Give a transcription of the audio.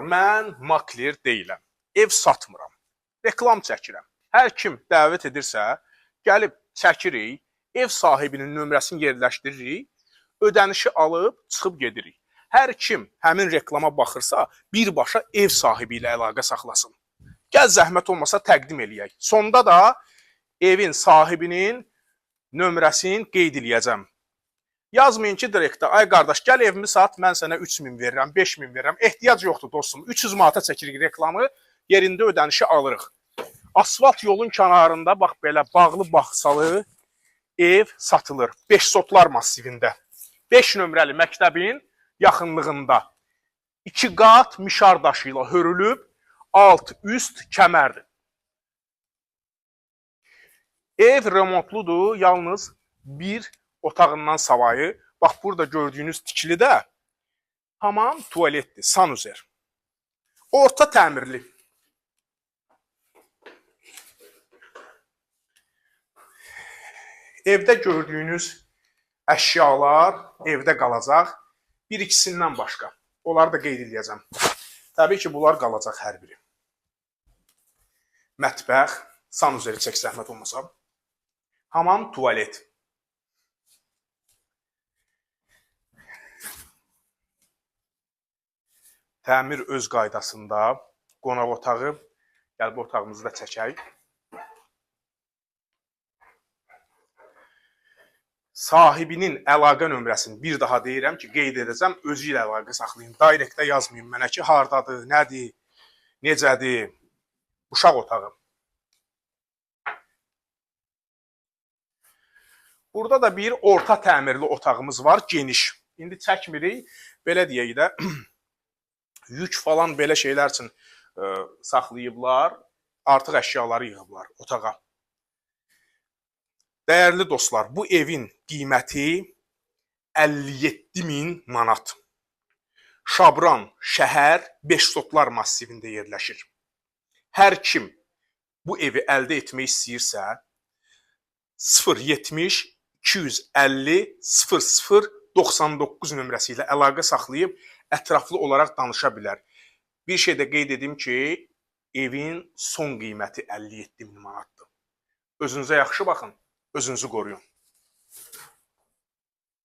Mən makler deyiləm. Ev satmıram. Reklam çəkirəm. Hər kim dəvət edirsə, gəlib çəkirik, ev sahibinin nömrəsini yerləşdiririk, ödənişi alıb çıxıb gedirik. Hər kim həmin reklama baxırsa, birbaşa ev sahibi ilə əlaqə saxlasın. Gəl zəhmət olmasa təqdim eləyək. Sonda da evin sahibinin nömrəsini qeyd eləyəcəm. Yazmayın ki, direktə, ay qardaş, gəl evimi sat, mən sənə 3000 verirəm, 5000 verirəm. Ehtiyac yoxdur dostum. 300 manata çəkirik reklamı, yerində ödənişi alırıq. Asfalt yolun kənarında bax belə bağlı bağçalı ev satılır. 5 sotlar massivində. 5 nömrəli məktəbin yaxınlığında. 2 qat mişar daşı ilə hörülüb, alt, üst kəmərdir. Ev remontludur, yalnız bir otağından savayı. Bax, burada gördüyünüz tikili də hamam tualetdir, sanuzer. Orta təmirli. Evdə gördüyünüz əşyalar evdə qalacaq. Bir ikisindən başqa. Onları da qeyd edəcəm. Təbii ki, bunlar qalacaq hər biri. Mətbəx, sanuzeri çək zəhmət olmasa. Hamam, tualet. Təmir öz qaydasında. Qonaq otağı. Gəl bu otağımızı da çəkək. Sahibinin əlaqə nömrəsini bir daha deyirəm ki, qeyd edəcəm, özü ilə əlaqə saxlayın. Direktə yazmayın mənə ki, hardadır, nədir, necədir. Uşaq otağı. Burada da bir orta təmirli otağımız var, geniş. İndi çəkmirik, belə deyək də, yük falan belə şeylər üçün saxlayıblar, artıq əşyaları yığıblar otağa. Dəyərli dostlar, bu evin qiyməti 57.000 manat. Şabran şəhər 5 sotlar massivində yerləşir. Hər kim bu evi əldə etmək istəyirsə, 070 250 00 99 nömrəsi ilə əlaqə saxlayıb ətraflı olaraq danışa bilər. Bir şey də qeyd edim ki, evin son qiyməti 57.000 manatdır. Özünüzə yaxşı baxın, özünüzü qoruyun.